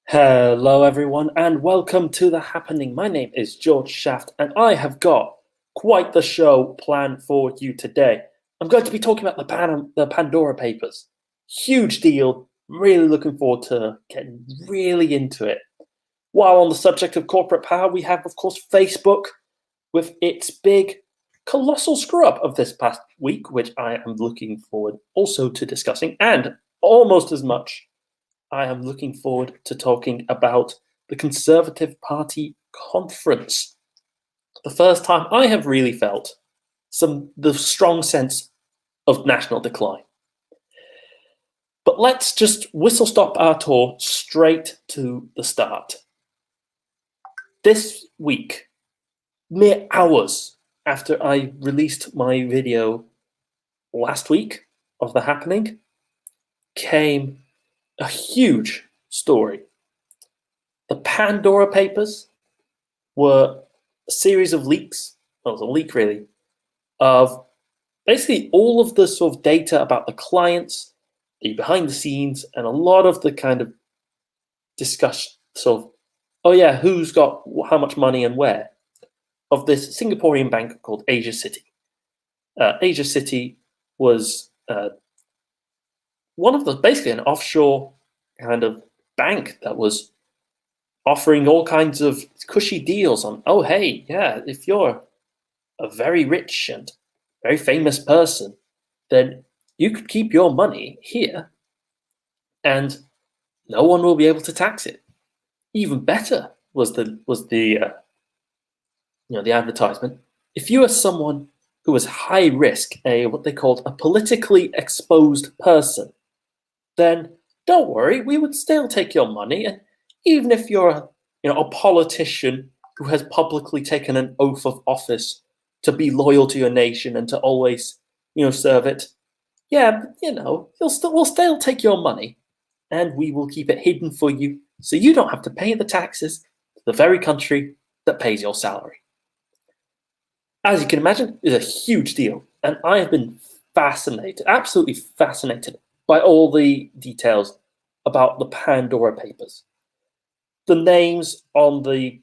Hello, everyone, and welcome to The Happening. My name is George Shaft, and I have got quite the show planned for you today. I'm going to be talking about the Pandora Papers. Huge deal. Really looking forward to getting really into it. While on the subject of corporate power, we have, of course, Facebook with its big, colossal screw up of this past week, which I am looking forward also to discussing, and almost as much I am looking forward to talking about the Conservative Party conference. The first time I have really felt the strong sense of national decline. But let's just whistle stop our tour straight to the start. This week, mere hours after I released my video last week of The Happening, came a huge story. The Pandora Papers were a series of leaks, well, it was a leak really, of basically all of the sort of data about the clients, the behind the scenes, and a lot of the kind of discussion, sort of, oh yeah, who's got how much money and where, of this Singaporean bank called Asia City. Asia City was one of the, basically an offshore kind of bank that was offering all kinds of cushy deals on, oh, hey, yeah, if you're a very rich and very famous person, then you could keep your money here and no one will be able to tax it. Even better was the advertisement. If you are someone who was high risk, what they called a politically exposed person, then don't worry, we would still take your money. And even if you're a politician who has publicly taken an oath of office to be loyal to your nation and to always, serve it, yeah, we'll still take your money and we will keep it hidden for you so you don't have to pay the taxes to the very country that pays your salary. As you can imagine, it's a huge deal. And I have been fascinated, absolutely fascinated by all the details about the Pandora Papers. The names on the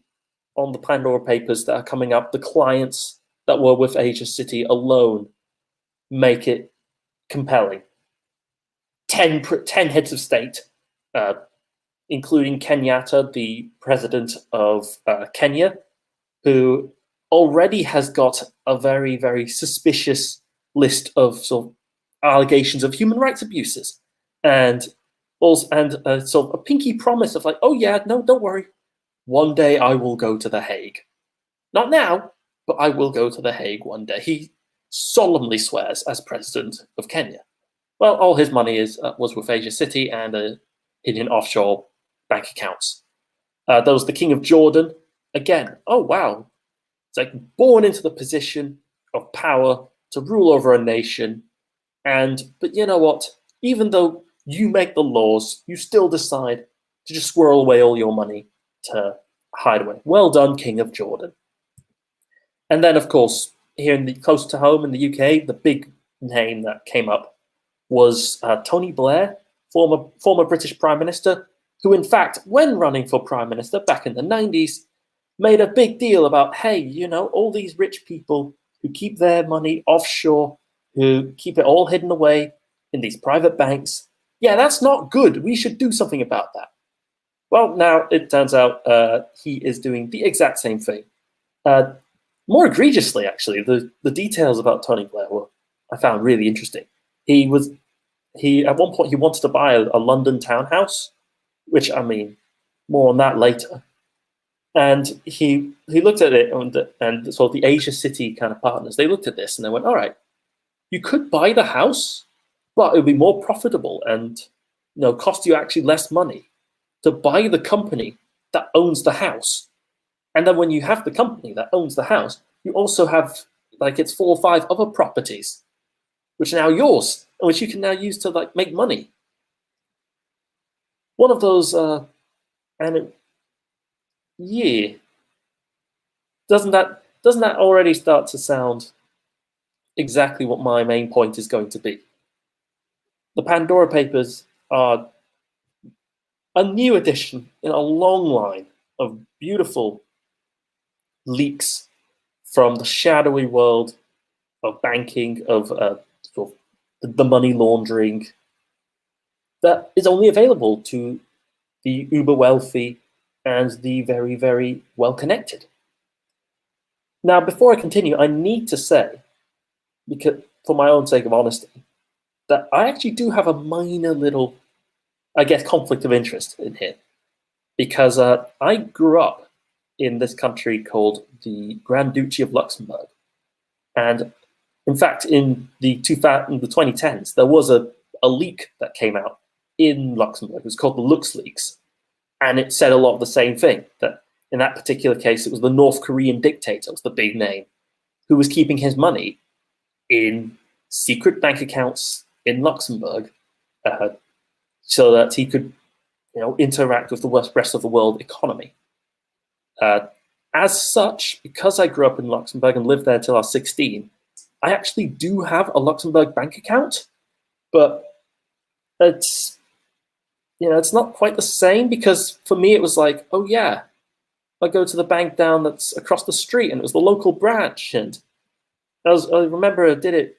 Pandora Papers that are coming up, the clients that were with Asia City alone, make it compelling. 10 heads of state, including Kenyatta, the president of Kenya, who already has got a very, very suspicious list of sort of allegations of human rights abuses, and also sort of a pinky promise of like, oh yeah, no, don't worry, one day I will go to The Hague. Not now, but I will go to The Hague one day. He solemnly swears as president of Kenya. Well, all his money was with Asia City and hidden offshore bank accounts. There was the King of Jordan. Again, oh wow, it's like born into the position of power to rule over a nation. But you know what? Even though you make the laws, you still decide to just squirrel away all your money to hide away. Well done, King of Jordan. And then, of course, here close to home in the UK, the big name that came up was Tony Blair, former British Prime Minister, who in fact, when running for Prime Minister back in the 90s, made a big deal about, hey, all these rich people who keep their money offshore, who keep it all hidden away in these private banks. Yeah, that's not good. We should do something about that. Well, now it turns out he is doing the exact same thing. More egregiously, actually, the details about Tony Blair I found really interesting. At one point he wanted to buy a London townhouse, which, I mean, more on that later. And he looked at it, and sort of the Asia City kind of partners, they looked at this and they went, all right, you could buy the house, but it would be more profitable and cost you actually less money to buy the company that owns the house. And then when you have the company that owns the house, you also have like it's 4 or 5 other properties, which are now yours, and which you can now use to like make money. One of those, doesn't that already start to sound exactly what my main point is going to be? The Pandora Papers are a new addition in a long line of beautiful leaks from the shadowy world of banking, of sort of the money laundering that is only available to the uber wealthy and the very, very well connected. Now, before I continue, I need to say, because for my own sake of honesty, that I actually do have a minor little, I guess, conflict of interest in here. Because I grew up in this country called the Grand Duchy of Luxembourg. And in fact, in the 2010s, there was a leak that came out in Luxembourg. It was called the Lux Leaks. And it said a lot of the same thing, that in that particular case, it was the North Korean dictator, was the big name, who was keeping his money in secret bank accounts in Luxembourg so that he could interact with the rest of the world economy. As such, because I grew up in Luxembourg and lived there until I was 16, I actually do have a Luxembourg bank account, but it's not quite the same, because for me it was like, oh yeah, I go to the bank down that's across the street, and it was the local branch, and I remember I did it,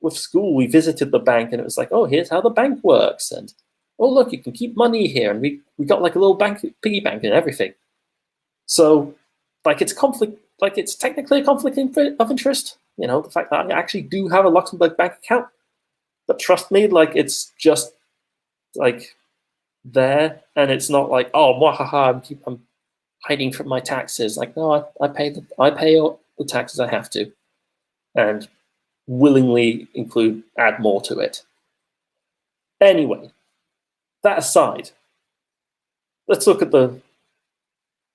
with school. We visited the bank, and it was like, oh, here's how the bank works, and oh look, you can keep money here, and we got like a little piggy bank and everything. So, it's technically a conflict of interest. The fact that I actually do have a Luxembourg bank account, but trust me, it's just like there, and it's not like, oh, mwahaha, I'm hiding from my taxes. Like, no, I pay all the taxes I have to, and willingly add more to it. Anyway, that aside, let's look at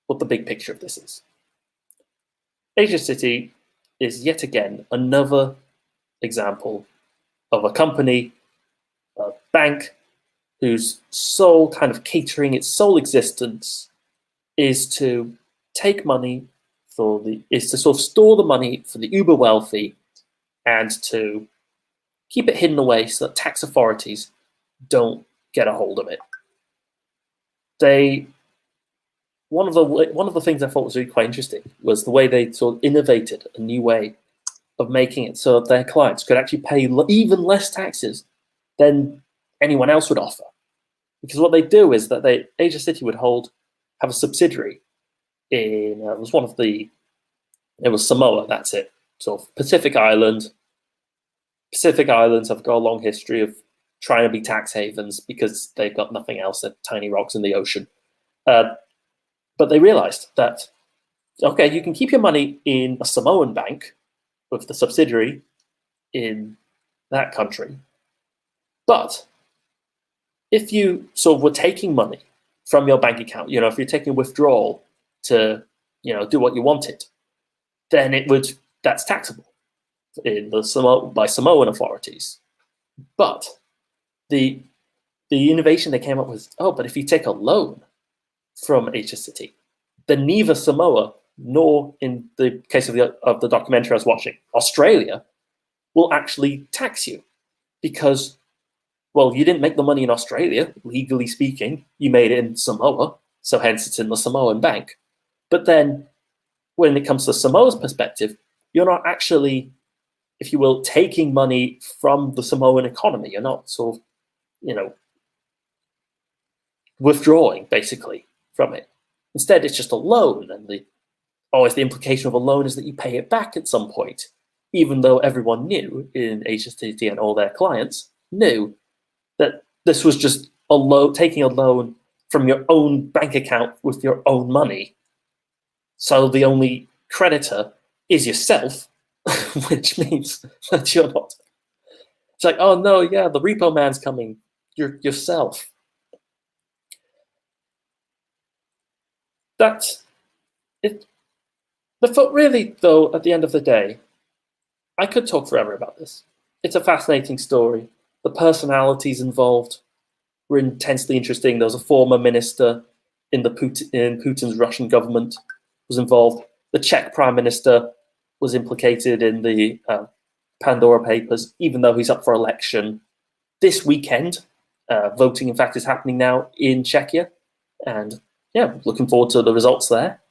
what the big picture of this is. Asia City is yet again another example of a company, a bank, whose sole kind of catering, its sole existence is to take money is to sort of store the money for the uber wealthy and to keep it hidden away so that tax authorities don't get a hold of it. One of the things I thought was really quite interesting was the way they sort of innovated a new way of making it so that their clients could actually pay even less taxes than anyone else would offer. Because what they do is that Asia City would have a subsidiary in it was Samoa. That's it. So Pacific Islands have got a long history of trying to be tax havens because they've got nothing else than tiny rocks in the ocean. But they realized that, okay, you can keep your money in a Samoan bank with the subsidiary in that country, but if you sort of were taking money from your bank account, if you're taking a withdrawal to, do what you wanted, then that's taxable by Samoan authorities. But the innovation they came up with, but if you take a loan from Asia City, then neither Samoa nor, in the case of the documentary I was watching, Australia, will actually tax you because, well, you didn't make the money in Australia, legally speaking. You made it in Samoa, so hence it's in the Samoan bank. But then when it comes to Samoa's perspective, you're not actually, if you will, taking money from the Samoan economy. You're not sort of, withdrawing basically from it. Instead, it's just a loan, and the implication of a loan is that you pay it back at some point, even though everyone knew in Asia City and all their clients knew that this was just taking a loan from your own bank account with your own money. So the only creditor is yourself, which means that you're not. It's like, oh no, yeah, the repo man's coming. You're yourself. That's it. But really, though, at the end of the day, I could talk forever about this. It's a fascinating story. The personalities involved were intensely interesting. There was a former minister in Putin's Russian government was involved. The Czech prime minister was implicated in the Pandora papers, even though he's up for election this weekend. Voting, in fact, is happening now in Czechia, and yeah, looking forward to the results there.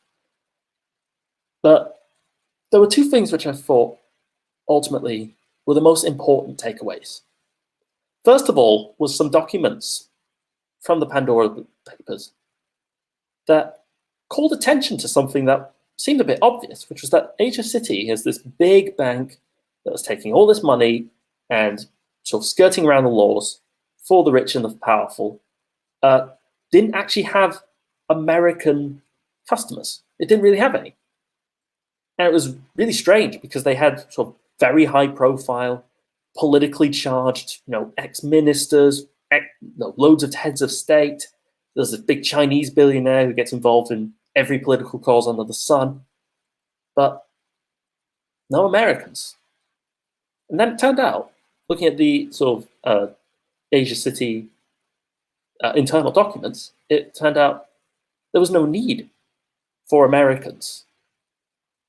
But there were two things which I thought ultimately were the most important takeaways. First of all was some documents from the Pandora papers that called attention to something that seemed a bit obvious, which was that Asia City is this big bank that was taking all this money and sort of skirting around the laws for the rich and the powerful, didn't actually have American customers. It didn't really have any. And it was really strange because they had sort of very high profile, politically charged, ex-ministers, loads of heads of state. There's a big Chinese billionaire who gets involved in every political cause under the sun, but no Americans. And then it turned out, looking at the sort of Asia City internal documents, it turned out there was no need for Americans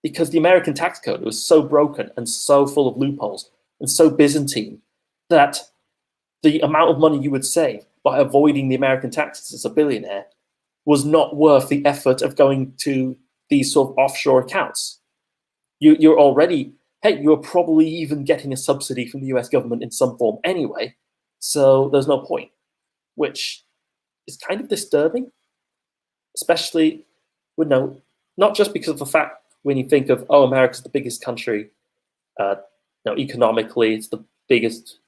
because the American tax code was so broken and so full of loopholes and so Byzantine that the amount of money you would save by avoiding the American taxes as a billionaire was not worth the effort of going to these sort of offshore accounts. You're already, you're probably even getting a subsidy from the US government in some form anyway, so there's no point, which is kind of disturbing, especially not just because of the fact when you think of, America's the biggest country, economically, it's the biggest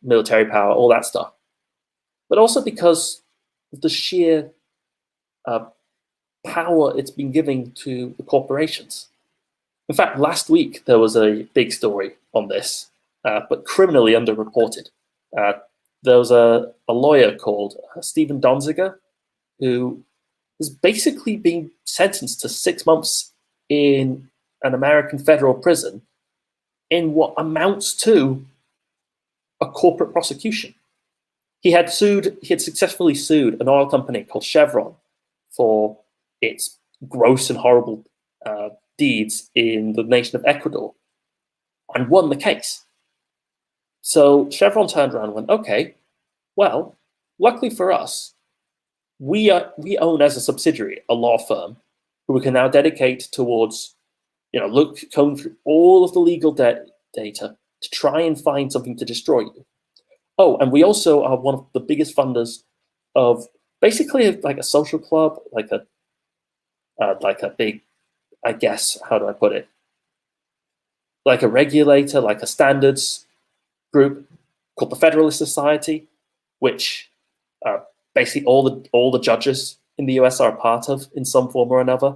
military power, all that stuff, but also because of the sheer power it's been giving to the corporations. In fact, last week there was a big story on this, but criminally underreported. There was a lawyer called Stephen Donziger, who is basically being sentenced to 6 months in an American federal prison in what amounts to a corporate prosecution. He had successfully sued an oil company called Chevron for its gross and horrible deeds in the nation of Ecuador and won the case. So Chevron turned around and went, okay, well, luckily for us, we own as a subsidiary a law firm who we can now dedicate towards, comb through all of the legal data to try and find something to destroy you. Oh, and we also are one of the biggest funders of basically like a social club, like a big, I guess, how do I put it? Like a regulator, like a standards group called the Federalist Society, which basically all the judges in the US are a part of in some form or another.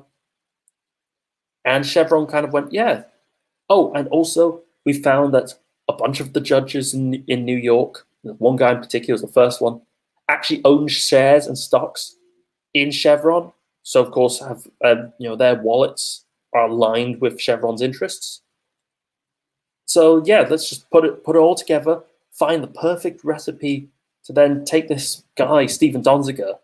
And Chevron kind of went, yeah. Oh, and also we found that a bunch of the judges in New York, one guy in particular was the first one, actually owned shares and stocks in Chevron. So of course have their wallets are aligned with Chevron's interests. So yeah, let's just put it all together, find the perfect recipe to then take this guy, Stephen Donziger,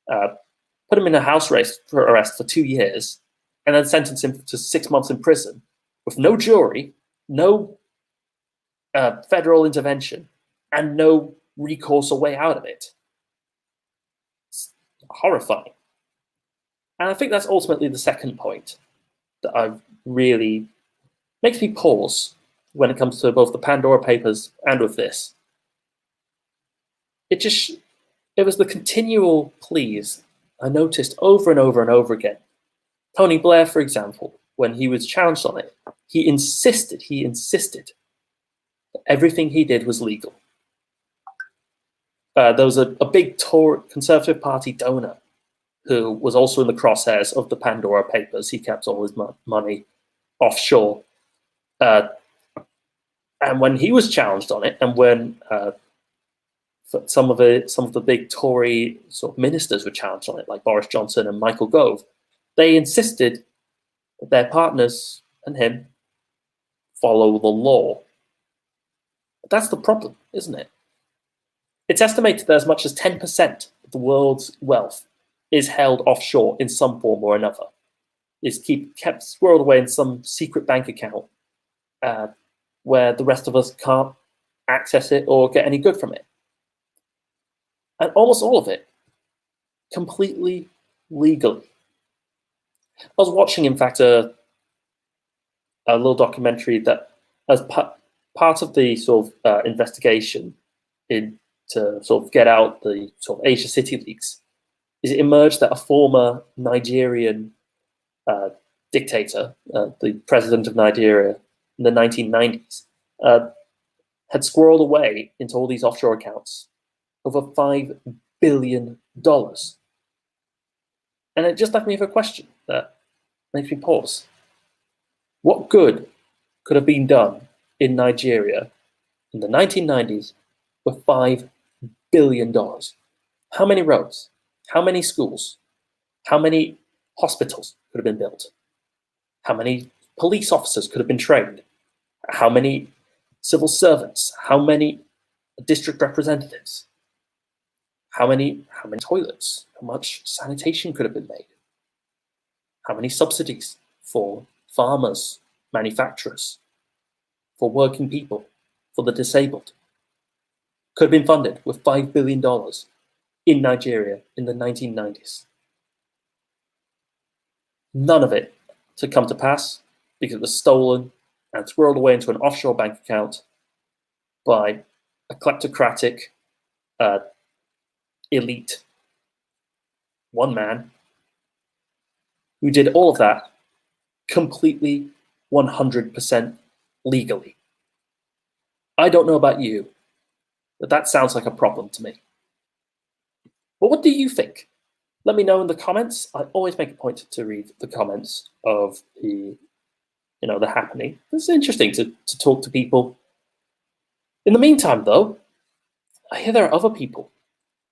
put him in a house arrest for 2 years, and then sentence him to 6 months in prison with no jury, no federal intervention, and no recourse or way out of it. It's horrifying. And I think that's ultimately the second point that I've really makes me pause when it comes to both the Pandora papers and with this. It was the continual pleas I noticed over and over and over again. Tony Blair, for example, when he was challenged on it, he insisted that everything he did was legal. There was a big Conservative Party donor who was also in the crosshairs of the Pandora papers. He kept all his money offshore. And when he was challenged on it, and when some of the big Tory sort of ministers were challenged on it, like Boris Johnson and Michael Gove, they insisted that their partners and him follow the law. But that's the problem, isn't it? It's estimated that as much as 10% of the world's wealth is held offshore in some form or another. Is kept squirreled away in some secret bank account where the rest of us can't access it or get any good from it. and almost all of it completely legally. I was watching, in fact, a little documentary that, as part of the sort of investigation in to sort of get out the sort of Asia City leaks, is it emerged that a former Nigerian dictator, the president of Nigeria in the 1990s, had squirreled away into all these offshore accounts over $5 billion. And it just left me with a question that makes me pause. What good could have been done in Nigeria in the 1990s with $5 billion? How many roads? How many schools? How many hospitals could have been built? How many police officers could have been trained? How many civil servants? How many district representatives? How many toilets? How much sanitation could have been made? How many subsidies for farmers, manufacturers, for working people, for the disabled could have been funded with $5 billion in Nigeria in the 1990s? None of it to come to pass because it was stolen and squirreled away into an offshore bank account by a kleptocratic elite, one man, who did all of that completely 100% legally. I don't know about you, but that sounds like a problem to me. But what do you think? Let me know in the comments. I always make a point to read the comments of the happening. It's interesting to talk to people. In the meantime, though, I hear there are other people.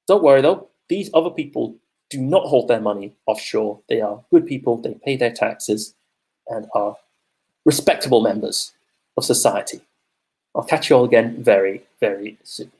Don't worry, though. These other people do not hold their money offshore. They are good people. They pay their taxes and are respectable members of society. I'll catch you all again very, very soon.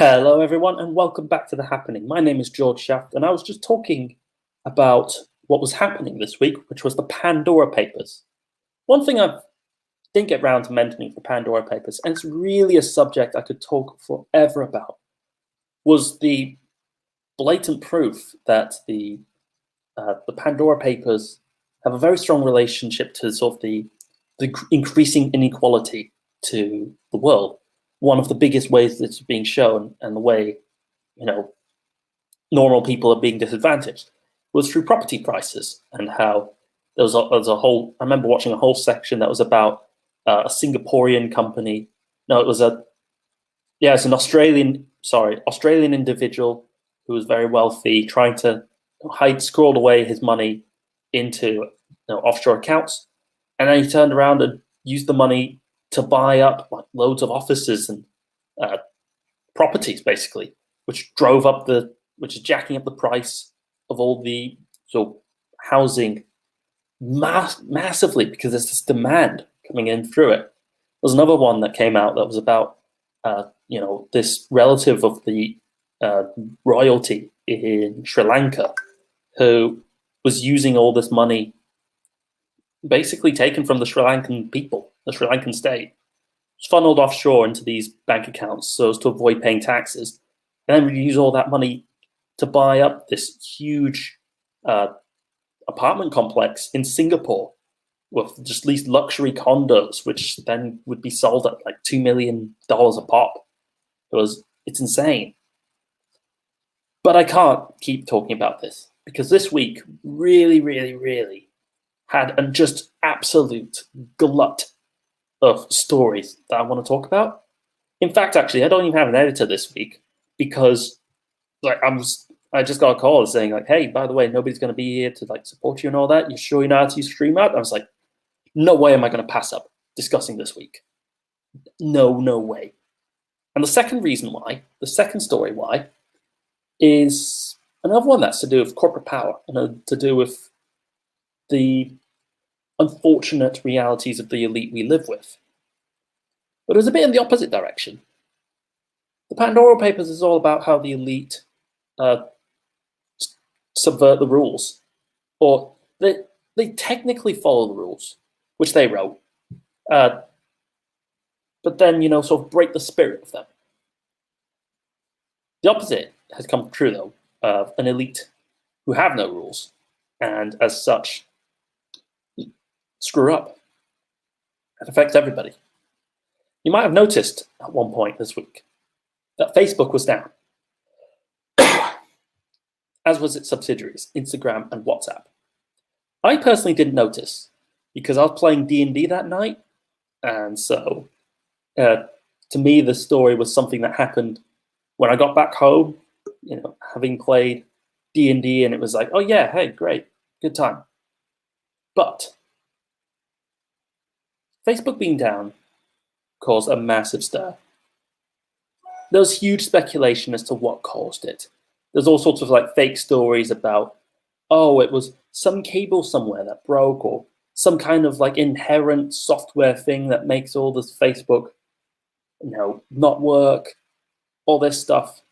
Hello, everyone, and welcome back to The Happening. My name is George Shaft, and I was just talking about what was happening this week, which was the Pandora Papers. One thing I didn't get round to mentioning the Pandora Papers, and it's really a subject I could talk forever about, was the blatant proof that the Pandora Papers have a very strong relationship to sort of the the increasing inequality to the world. One of the biggest ways that it's being shown, and the way, normal people are being disadvantaged, was through property prices, and how there was a whole. I remember watching a whole section that was about a Singaporean company. No, it's an Australian individual who was very wealthy, trying to squirrel away his money into offshore accounts, and then he turned around and used the money to buy up like loads of offices and properties, basically, which is jacking up the price of all the housing massively, because there's this demand coming in through it. There's another one that came out that was about this relative of the royalty in Sri Lanka, who was using all this money basically taken from the Sri Lankan people, the Sri Lankan state, funneled offshore into these bank accounts so as to avoid paying taxes, and then we use all that money to buy up this huge apartment complex in Singapore with just these luxury condos, which then would be sold at like $2 million a pop. It's insane. But I can't keep talking about this, because this week really, really, really had a just absolute glut of stories that I want to talk about. In fact, actually, I don't even have an editor this week, because I just got a call saying like, hey, by the way, nobody's going to be here to like support you and all that. You sure you know how to use StreamYard? I was like, no way am I going to pass up discussing this week. No way. And the second story why, is another one that's to do with corporate power and to do with the unfortunate realities of the elite we live with. But it was a bit in the opposite direction. The Pandora Papers is all about how the elite subvert the rules, or they technically follow the rules, which they wrote, but then sort of break the spirit of them. The opposite has come true, though, of an elite who have no rules, and as such screw up. It affects everybody. You might have noticed at one point this week that Facebook was down, as was its subsidiaries, Instagram and WhatsApp. I personally didn't notice, because I was playing D&D that night, and so to me the story was something that happened when I got back home, having played D&D, and it was like, oh yeah, hey, great, good time. But Facebook being down caused a massive stir. There was huge speculation as to what caused it. There's all sorts of like fake stories about, oh, it was some cable somewhere that broke, or some kind of like inherent software thing that makes all this Facebook, not work, all this stuff.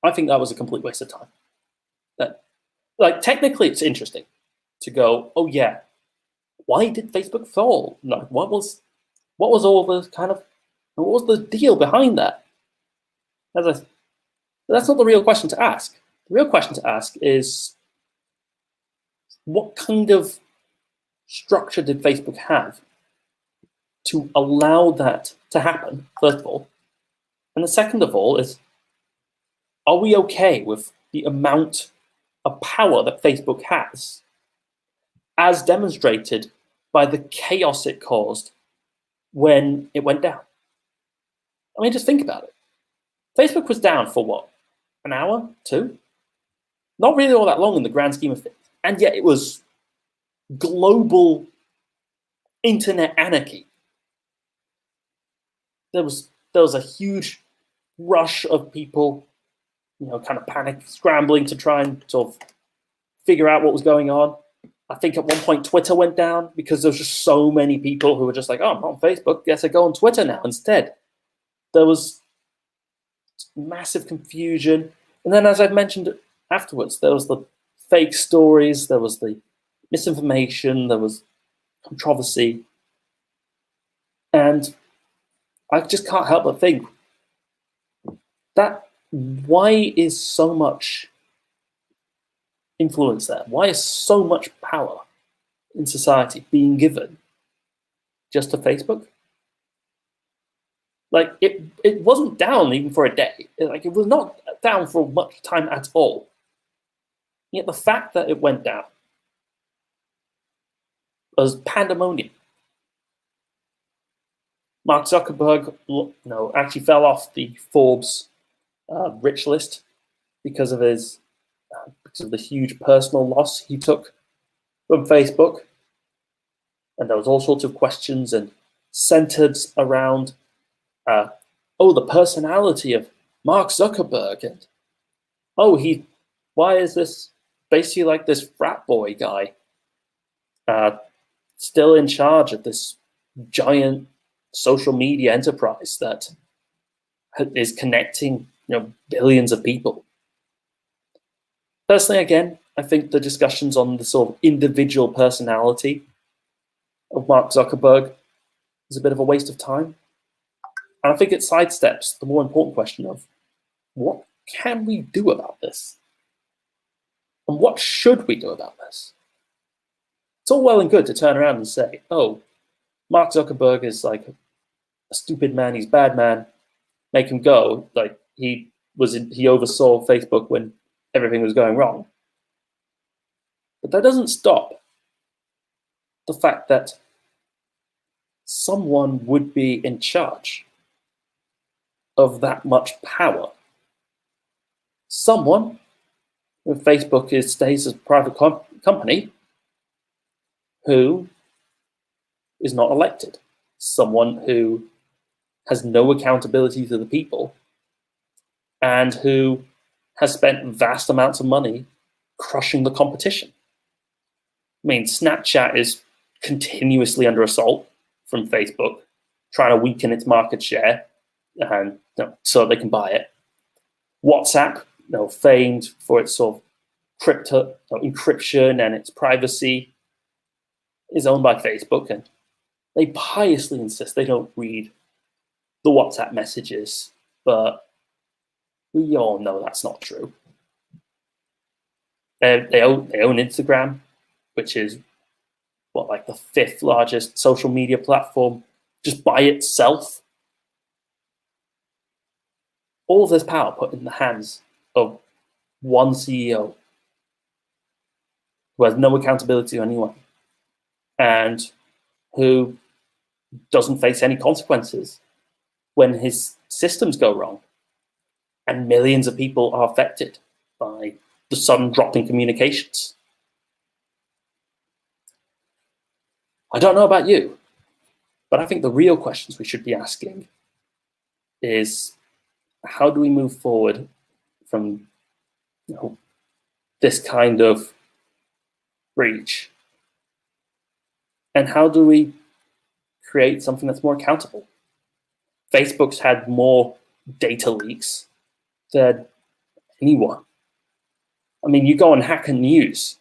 I think that was a complete waste of time. Technically it's interesting to go, oh yeah, why did Facebook fall? What was all the what was the deal behind that? That's not the real question to ask. The real question to ask is, what kind of structure did Facebook have to allow that to happen, first of all? And the second of all is, are we okay with the amount of power that Facebook has, as demonstrated by the chaos it caused when it went down? I mean, just think about it. Facebook was down for what? An hour? 2? Not really all that long in the grand scheme of things. And yet it was global internet anarchy. There was a huge rush of people, kind of panic, scrambling to try and sort of figure out what was going on. I think at one point Twitter went down because there was just so many people who were just like, oh, I'm on Facebook, guess I go on Twitter now instead. There was massive confusion. And then, as I've mentioned afterwards, there was the fake stories, there was the misinformation, there was controversy. And I just can't help but think that why is so much influence there? Why is so much power in society being given just to Facebook? Like, it wasn't down even for a day. Like, it was not down for much time at all. Yet the fact that it went down was pandemonium. Mark Zuckerberg actually fell off the Forbes rich list because of the huge personal loss he took from Facebook. And there was all sorts of questions and centered around the personality of Mark Zuckerberg, and why is this basically like this frat boy guy still in charge of this giant social media enterprise that is connecting billions of people? Personally, again, I think the discussions on the sort of individual personality of Mark Zuckerberg is a bit of a waste of time. And I think it sidesteps the more important question of what can we do about this? And what should we do about this? It's all well and good to turn around and say, oh, Mark Zuckerberg is like a stupid man, he's a bad man, make him go. Like he oversaw Facebook when everything was going wrong. But that doesn't stop the fact that someone would be in charge of that much power. Someone, if Facebook stays as a private company, who is not elected. Someone who has no accountability to the people and who has spent vast amounts of money crushing the competition. I mean, Snapchat is continuously under assault from Facebook, trying to weaken its market share and so they can buy it. WhatsApp, famed for its sort of crypto encryption and its privacy, is owned by Facebook, and they piously insist they don't read the WhatsApp messages, but we all know that's not true. They own Instagram, which is like the 5th largest social media platform just by itself. All of this power put in the hands of one CEO who has no accountability to anyone and who doesn't face any consequences when his systems go wrong and millions of people are affected by the sudden drop in communications. I don't know about you, but I think the real questions we should be asking is, how do we move forward from this kind of breach? And how do we create something that's more accountable? Facebook's had more data leaks than anyone. I mean, you go on Hacker News,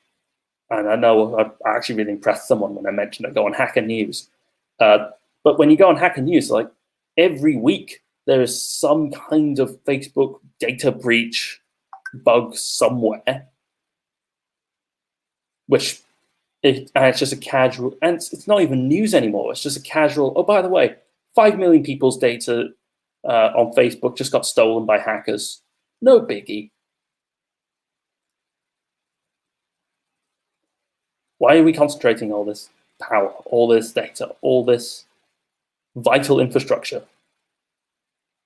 and I know I actually really impressed someone when I mentioned I go on Hacker News. But when you go on Hacker News, like every week, there is some kind of Facebook data breach bug somewhere, it's just a casual, and it's not even news anymore. It's just a casual, oh, by the way, 5 million people's data on Facebook just got stolen by hackers. No biggie. Why are we concentrating all this power, all this data, all this vital infrastructure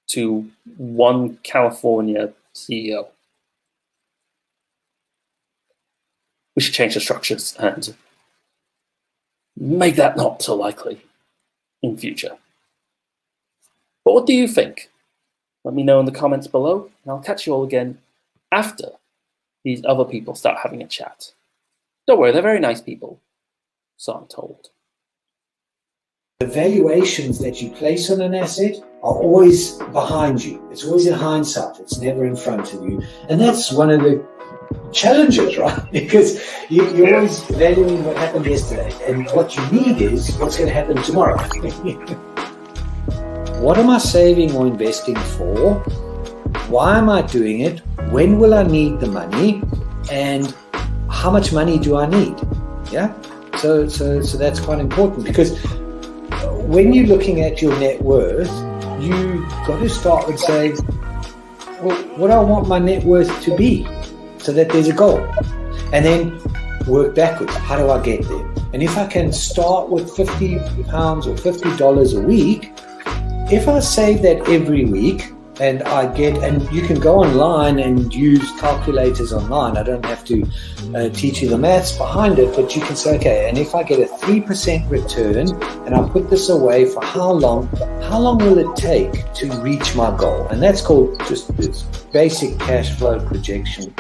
to one California CEO? We should change the structures and make that not so likely in future. But what do you think? Let me know in the comments below, and I'll catch you all again after these other people start having a chat. Don't worry, they're very nice people, so I'm told. The valuations that you place on an asset are always behind you. It's always in hindsight. It's never in front of you. And that's one of the challenges, right? Because you're always valuing what happened yesterday. And what you need is what's going to happen tomorrow. What am I saving or investing for? Why am I doing it? When will I need the money? And how much money do I need? Yeah. So that's quite important, because when you're looking at your net worth, you got to start with saying, well, what do I want my net worth to be, so that there's a goal, and then work backwards. How do I get there? And if I can start with £50 or $50 a week, if I save that every week, and you can go online and use calculators online. I don't have to teach you the maths behind it, but you can say, okay, and if I get a 3% return and I put this away for how long will it take to reach my goal? And that's called just this basic cash flow projection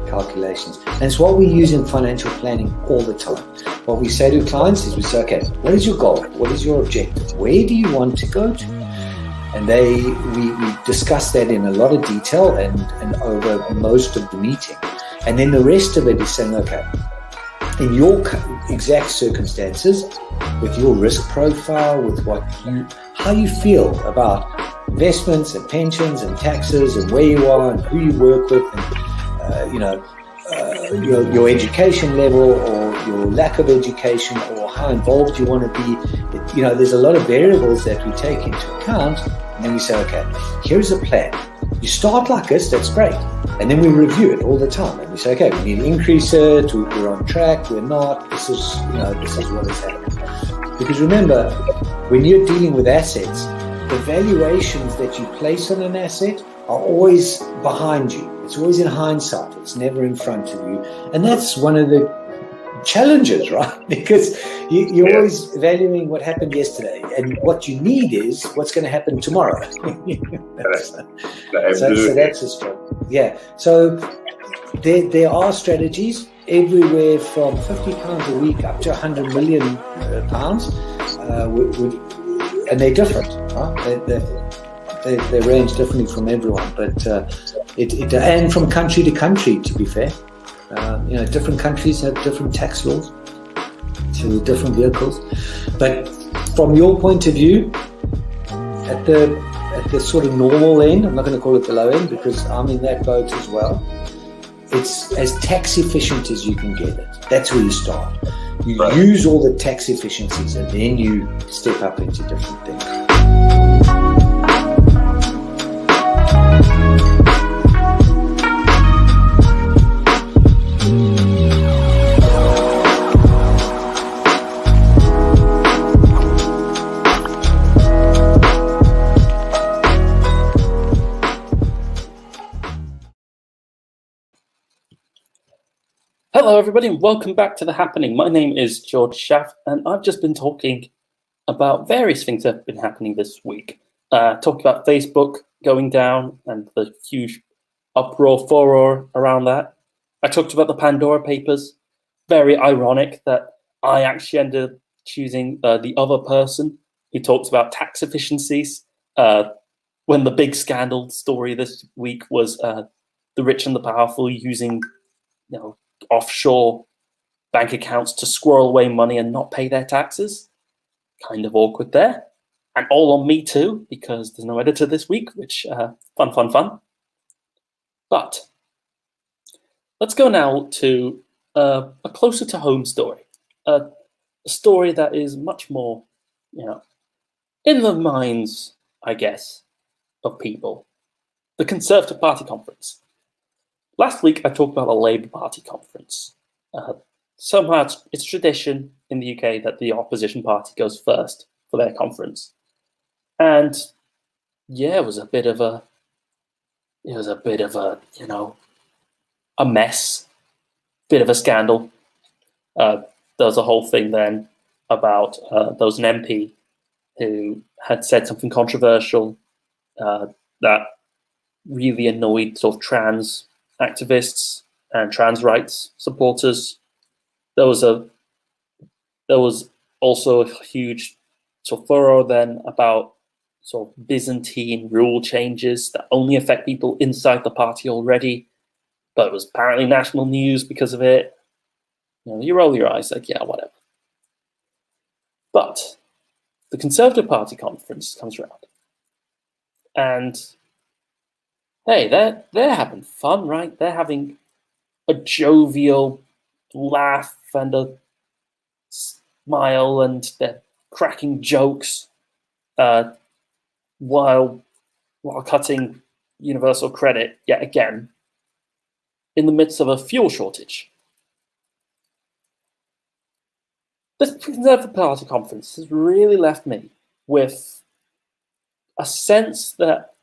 calculations. And it's what we use in financial planning all the time. What we say to clients is we say, okay, what is your goal? What is your objective? Where do you want to go to? And we discuss that in a lot of detail and over most of the meeting. And then the rest of it is saying, okay, in your exact circumstances, with your risk profile, with how you feel about investments and pensions and taxes and where you are and who you work with, and your education level or your lack of education, or how involved you want to be. There's a lot of variables that we take into account. And then we say, okay, here's a plan. You start like this, that's great. And then we review it all the time. And we say, okay, we need to increase it, we're on track, we're not, this is what is happening. Because remember, when you're dealing with assets, the valuations that you place on an asset are always behind you. It's always in hindsight. It's never in front of you. And that's one of the challenges, right? Because you're always valuing what happened yesterday, and what you need is what's going to happen tomorrow. So that's a struggle. Yeah. So there are strategies everywhere from £50 a week up to £100 million, and they're different. Right? They range differently from everyone, but and from country to country, to be fair. Different countries have different tax laws, so different vehicles. But from your point of view, at the sort of normal end, I'm not going to call it the low end because I'm in that boat as well. It's as tax efficient as you can get it. That's where you start. You use all the tax efficiencies, and then you step up into different things. Hello, everybody, and welcome back to The Happening. My name is George Schaff, and I've just been talking about various things that have been happening this week. Talking about Facebook going down and the huge furore around that. I talked about the Pandora papers. Very ironic that I actually ended up choosing the other person who talks about tax efficiencies, when the big scandal story this week was the rich and the powerful using, offshore bank accounts to squirrel away money and not pay their taxes. Kind of awkward there. And all on me too, because there's no editor this week, which, fun. But let's go now to a closer to home story. A story that is much more, in the minds, I guess, of people. The Conservative Party conference. Last week, I talked about the Labour Party conference. Somehow it's tradition in the UK that the opposition party goes first for their conference. And yeah, it was a bit of a, a mess, bit of a scandal. There was a whole thing then about there was an MP who had said something controversial that really annoyed sort of trans activists and trans rights supporters. There was also a huge sort of furore then about sort of Byzantine rule changes that only affect people inside the party already, but it was apparently national news because of it. You roll your eyes like, yeah, whatever. But the Conservative Party conference comes around, and hey, they're having fun, right? They're having a jovial laugh and a smile and they're cracking jokes uh, while cutting universal credit yet again in the midst of a fuel shortage. This Conservative Party conference has really left me with a sense that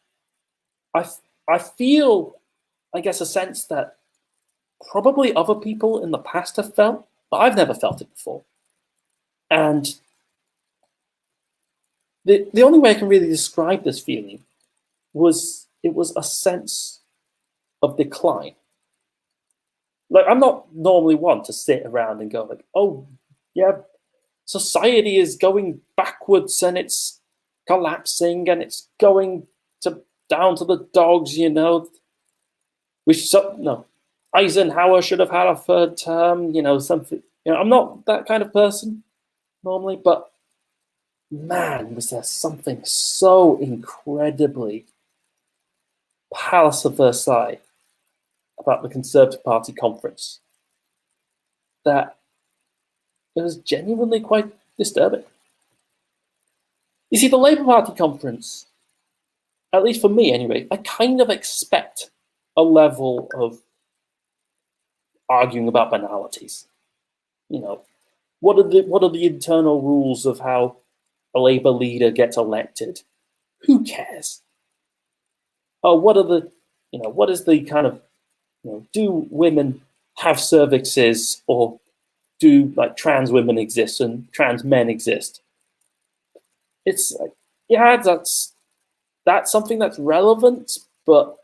I feel, I guess, a sense that probably other people in the past have felt, but I've never felt it before. And the only way I can really describe this feeling was it was a sense of decline. Like, I'm not normally one to sit around and go like, oh yeah, society is going backwards and it's collapsing and it's going down to the dogs, you know. No, Eisenhower should have had a third term, you know, something. You know, I'm not that kind of person normally, but man, was there something so incredibly Palace of Versailles about the Conservative Party conference that it was genuinely quite disturbing. You see, the Labour Party conference, at least for me anyway, I kind of expect a level of arguing about banalities. You know, what are the internal rules of how a Labour leader gets elected? Who cares? Oh, what is the kind of, do women have cervixes, or do like trans women exist and trans men exist? It's like, yeah, that's something that's relevant, but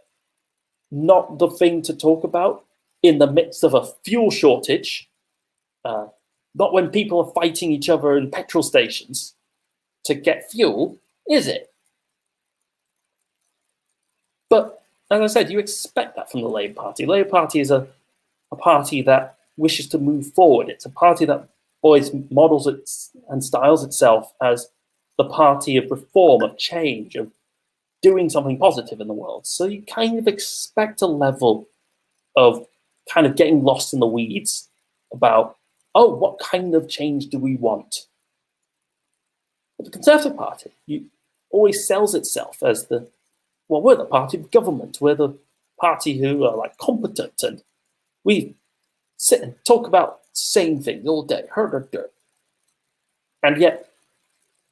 not the thing to talk about in the midst of a fuel shortage. Not when people are fighting each other in petrol stations to get fuel, is it? But as I said, you expect that from the Labour Party. Labour Party is a party that wishes to move forward. It's a party that always models and styles itself as the party of reform, of change, of doing something positive in the world. So you kind of expect a level of kind of getting lost in the weeds about, oh, what kind of change do we want? But the Conservative Party always sells itself as we're the party of government. We're the party who are like competent, and we sit and talk about same things all day. And yet,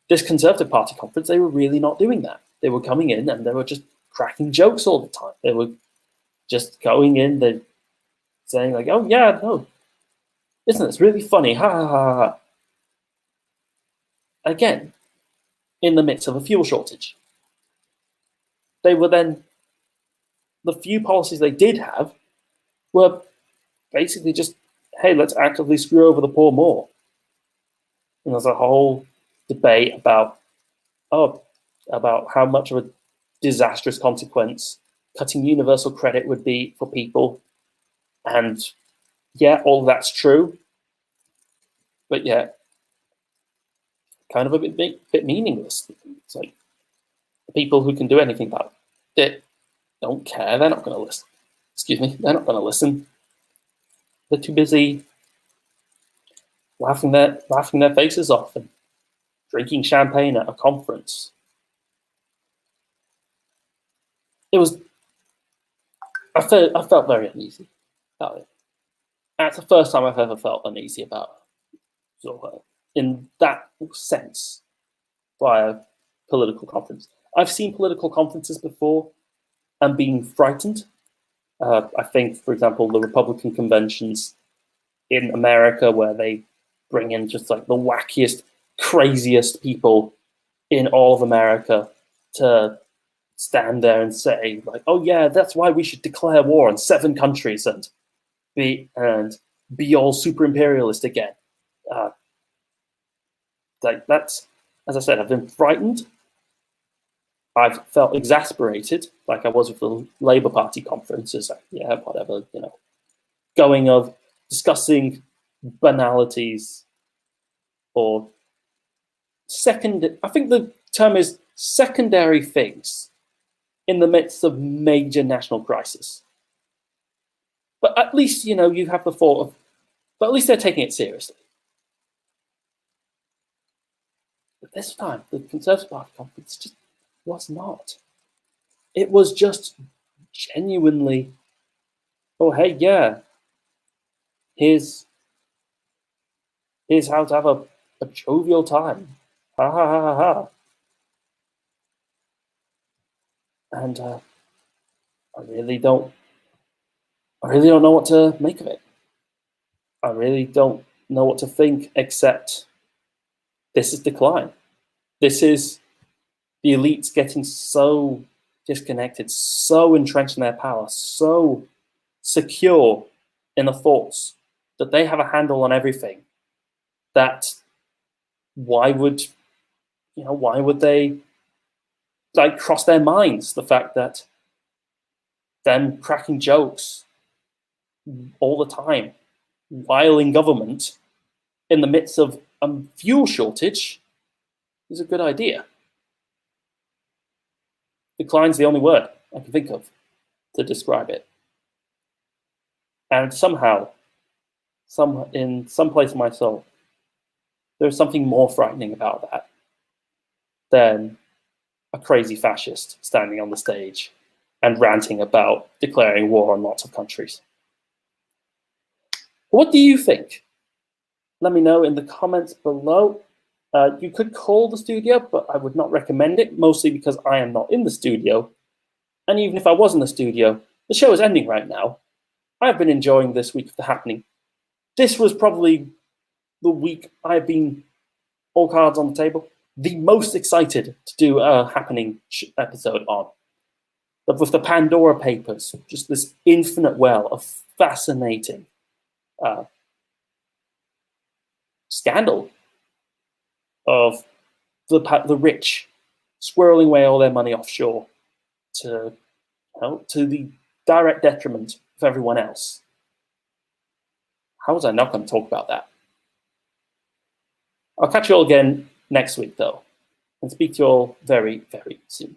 this Conservative Party conference, they were really not doing that. They were coming in and they were just cracking jokes all the time. They were just going in, they're saying like, oh yeah, no, isn't this really funny? Ha ha ha ha. Again, in the midst of a fuel shortage. They were then, the few policies they did have were basically just, hey, let's actively screw over the poor more. And there's a whole debate about how much of a disastrous consequence cutting universal credit would be for people. And yeah, all of that's true. But yeah, kind of a bit meaningless. It's like the people who can do anything about it don't care. They're not going to listen. Excuse me. They're not going to listen. They're too busy laughing their faces off and drinking champagne at a conference. I felt very uneasy about it. That's the first time I've ever felt uneasy about in that sense by a political conference. I've seen political conferences before and been frightened. I think, for example, the Republican conventions in America, where they bring in just like the wackiest, craziest people in all of America to stand there and say like, oh yeah, that's why we should declare war on 7 countries and be all super imperialist again. Like, that's, as I said, I've been frightened. I've felt exasperated, like I was with the Labour Party conferences. Like, yeah, whatever, going of discussing banalities or I think the term is secondary things in the midst of major national crisis. But at least, you have the thought of, but at least they're taking it seriously. But this time, the Conservative Party conference just was not. It was just genuinely, oh, hey, yeah, here's how to have a jovial time. Ha ha ha ha ha. And I really don't know what to make of it. I really don't know what to think, except this is decline. This is the elites getting so disconnected, so entrenched in their power, so secure in the thoughts that they have a handle on everything, that why would they cross their minds the fact that them cracking jokes all the time while in government in the midst of a fuel shortage is a good idea. Decline's the only word I can think of to describe it. And somehow, in some place in my soul, there's something more frightening about that than a crazy fascist standing on the stage and ranting about declaring war on lots of countries. What do you think? Let me know in the comments below. You could call the studio, but I would not recommend it, mostly because I am not in the studio. And even if I was in the studio, the show is ending right now. I've been enjoying this week of The Happening. This was probably the week I've been, all cards on the table, the most excited to do a Happening episode on. But with the Pandora papers, just this infinite well of fascinating scandal of the rich squirreling away all their money offshore to the direct detriment of everyone else. How was I not going to talk about that? I'll catch you all again next week, though, and speak to you all very, very soon.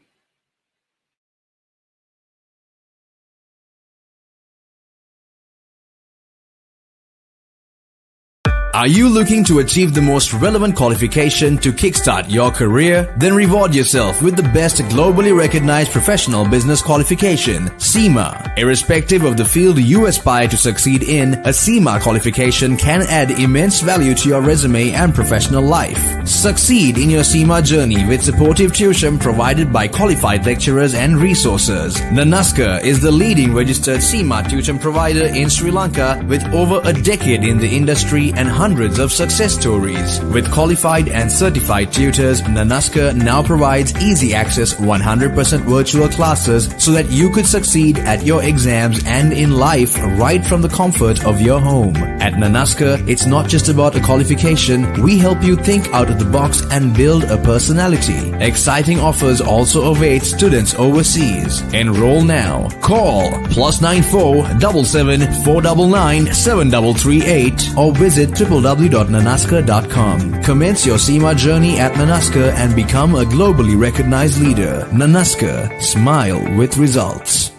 Are you looking to achieve the most relevant qualification to kickstart your career? Then reward yourself with the best globally recognized professional business qualification, CIMA. Irrespective of the field you aspire to succeed in, a CIMA qualification can add immense value to your resume and professional life. Succeed in your CIMA journey with supportive tuition provided by qualified lecturers and resources. Nanaska is the leading registered CIMA tuition provider in Sri Lanka with over a decade in the industry and hundreds of success stories. With qualified and certified tutors, Nanaska now provides easy access 100% virtual classes so that you could succeed at your exams and in life right from the comfort of your home. At Nanaska, it's not just about a qualification, we help you think out of the box and build a personality. Exciting offers also await students overseas. Enroll now. Call +94 77 499 7338 or visit www.nanaska.com. Commence your CIMA journey at Nanaska and become a globally recognized leader. Nanaska, smile with results.